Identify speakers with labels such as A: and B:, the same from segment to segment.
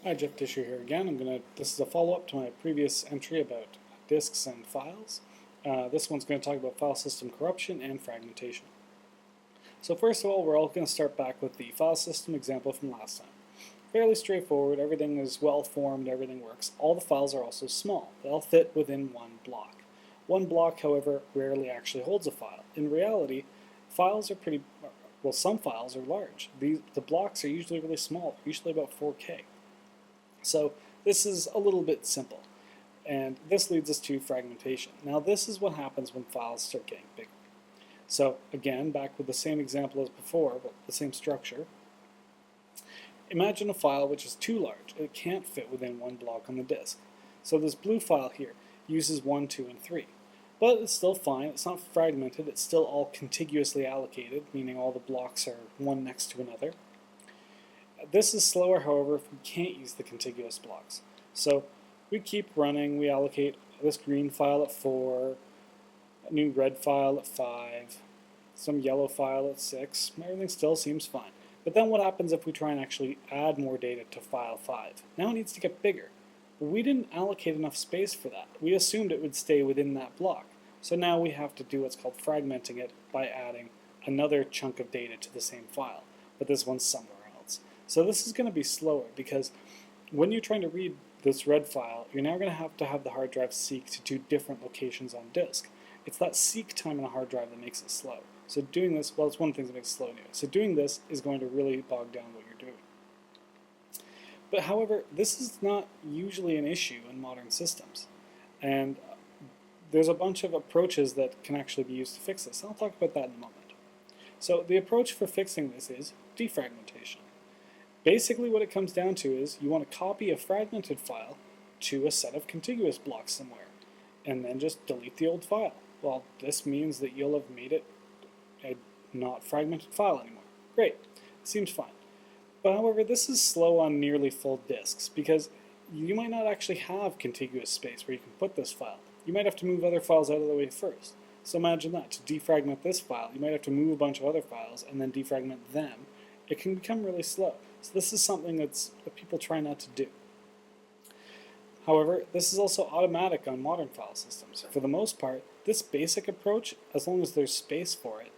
A: Hi, Jeff Tischer here again. This is a follow-up to my previous entry about disks and files. This one's going to talk about file system corruption and fragmentation. So first of all, we're all going to start back with the file system example from last time. Fairly straightforward, everything is well formed, everything works. All the files are also small. They all fit within one block. One block, however, rarely actually holds a file. In reality, files are some files are large. The blocks are usually really small, usually about 4K. So this is a little bit simple, and this leads us to fragmentation. Now this is what happens when files start getting bigger. So again, back with the same example as before, but the same structure. Imagine a file which is too large. It can't fit within one block on the disk. So this blue file here uses 1, 2, and 3. But it's still fine. It's not fragmented. It's still all contiguously allocated, meaning all the blocks are one next to another. This is slower, however, if we can't use the contiguous blocks. So we keep running, we allocate this green file at 4, a new red file at 5, some yellow file at 6, everything still seems fine. But then what happens if we try and actually add more data to file 5? Now it needs to get bigger. But we didn't allocate enough space for that. We assumed it would stay within that block. So now we have to do what's called fragmenting it by adding another chunk of data to the same file. But this one's somewhere else. So this is going to be slower because when you're trying to read this red file, you're now going to have the hard drive seek to 2 different locations on disk. It's that seek time on a hard drive that makes it slow. So doing this, well, it's one of the things that makes it slow anyway. So doing this is going to really bog down what you're doing. But however, this is not usually an issue in modern systems. And there's a bunch of approaches that can actually be used to fix this. I'll talk about that in a moment. So the approach for fixing this is defragmentation. Basically what it comes down to is you want to copy a fragmented file to a set of contiguous blocks somewhere, and then just delete the old file. Well, this means that you'll have made it a not fragmented file anymore. Great, seems fine. But however, this is slow on nearly full disks because you might not actually have contiguous space where you can put this file. You might have to move other files out of the way first. So imagine that. To defragment this file, you might have to move a bunch of other files and then defragment them. It can become really slow. So this is something that people try not to do. However, this is also automatic on modern file systems. For the most part, this basic approach, as long as there's space for it,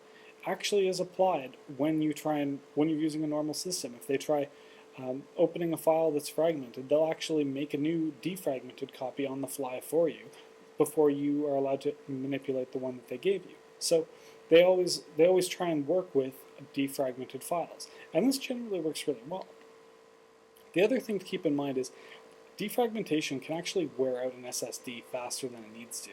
A: actually is applied when you're using a normal system. If they try opening a file that's fragmented, they'll actually make a new defragmented copy on the fly for you before you are allowed to manipulate the one that they gave you. So they always try and work with defragmented files, and this generally works really well. The other thing to keep in mind is defragmentation can actually wear out an SSD faster than it needs to,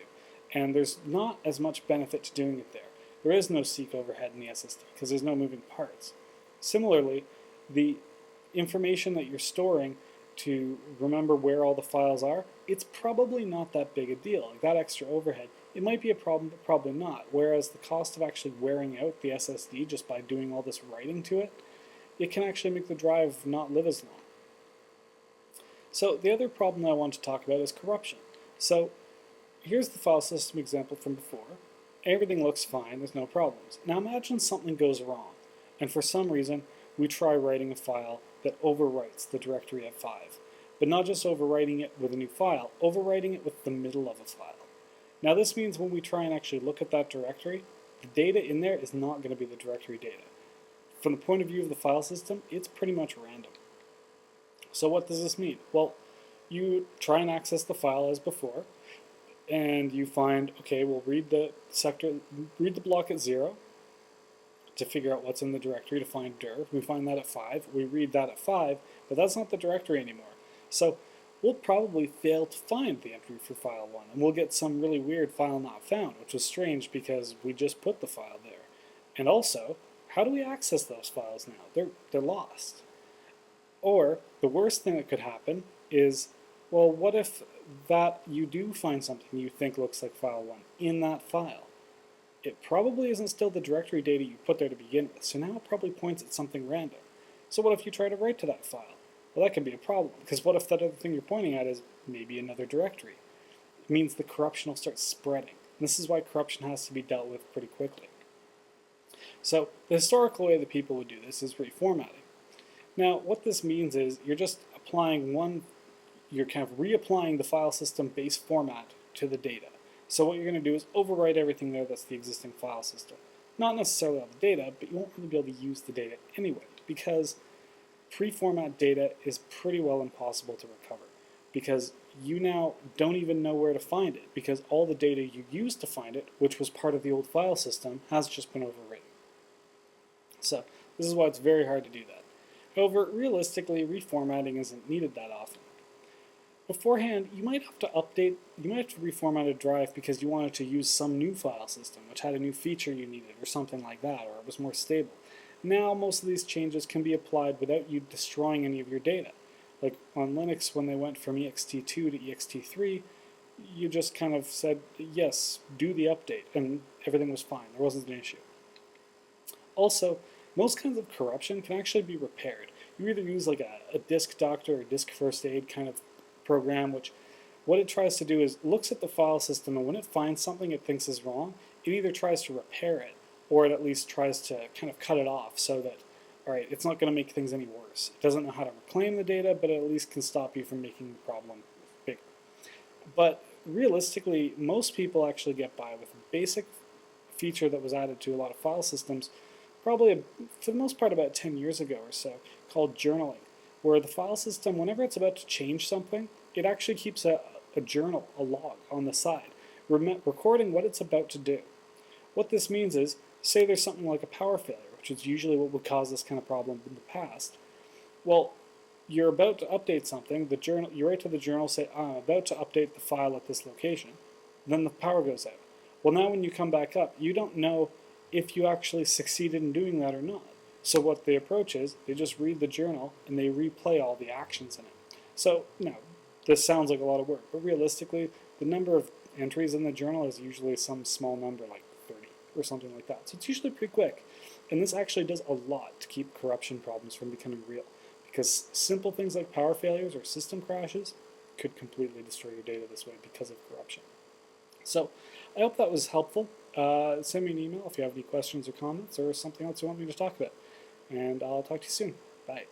A: and there's not as much benefit to doing it there. There is no seek overhead in the SSD because there's no moving parts. Similarly, the information that you're storing to remember where all the files are, it's probably not that big a deal. Like that extra overhead, it might be a problem, but probably not. Whereas the cost of actually wearing out the SSD just by doing all this writing to it, it can actually make the drive not live as long. So the other problem that I want to talk about is corruption. So here's the file system example from before. Everything looks fine, there's no problems. Now imagine something goes wrong, and for some reason we try writing a file that overwrites the directory of 5. But not just overwriting it with a new file, overwriting it with the middle of a file. Now this means when we try and actually look at that directory, the data in there is not going to be the directory data. From the point of view of the file system, it's pretty much random. So what does this mean? Well, you try and access the file as before, and you find, okay, we'll read the block at 0 to figure out what's in the directory to find dir. We find that at 5. We read that at 5, but that's not the directory anymore. So we'll probably fail to find the entry for file 1, and we'll get some really weird file not found, which is strange because we just put the file there. And also, how do we access those files now? They're lost. Or the worst thing that could happen is, well, what if that you do find something you think looks like file 1 in that file? It probably isn't still the directory data you put there to begin with, so now it probably points at something random. So what if you try to write to that file? Well, that could be a problem, because what if that other thing you're pointing at is maybe another directory? It means the corruption will start spreading. And this is why corruption has to be dealt with pretty quickly. So the historical way that people would do this is reformatting. Now, what this means is you're just you're kind of reapplying the file system base format to the data. So what you're going to do is overwrite everything there that's the existing file system. Not necessarily all the data, but you won't really be able to use the data anyway, because pre-format data is pretty well impossible to recover, because you now don't even know where to find it, because all the data you used to find it, which was part of the old file system, has just been overwritten. So this is why it's very hard to do that. However, realistically, reformatting isn't needed that often. Beforehand, you might have to reformat a drive because you wanted to use some new file system, which had a new feature you needed, or something like that, or it was more stable. Now, most of these changes can be applied without you destroying any of your data. Like on Linux, when they went from ext2 to ext3, you just kind of said, yes, do the update, and everything was fine. There wasn't an issue. Also, most kinds of corruption can actually be repaired. You either use like a disk doctor or disk first aid kind of program, which what it tries to do is looks at the file system, and when it finds something it thinks is wrong, it either tries to repair it, or it at least tries to kind of cut it off so that, all right, it's not going to make things any worse. It doesn't know how to reclaim the data, but it at least can stop you from making the problem bigger. But realistically, most people actually get by with a basic feature that was added to a lot of file systems, probably for the most part about 10 years ago or so, called journaling, where the file system, whenever it's about to change something, it actually keeps a journal, a log on the side, recording what it's about to do. What this means is, say there's something like a power failure, which is usually what would cause this kind of problem in the past. Well, you're about to update something, you write to the journal, say, I'm about to update the file at this location. Then the power goes out. Well, now when you come back up, you don't know if you actually succeeded in doing that or not. So what the approach is, they just read the journal and they replay all the actions in it. So, now, this sounds like a lot of work, but realistically, the number of entries in the journal is usually some small number, like 30 or something like that. So it's usually pretty quick. And this actually does a lot to keep corruption problems from becoming real, because simple things like power failures or system crashes could completely destroy your data this way because of corruption. So I hope that was helpful. Send me an email if you have any questions or comments or something else you want me to talk about. And I'll talk to you soon. Bye.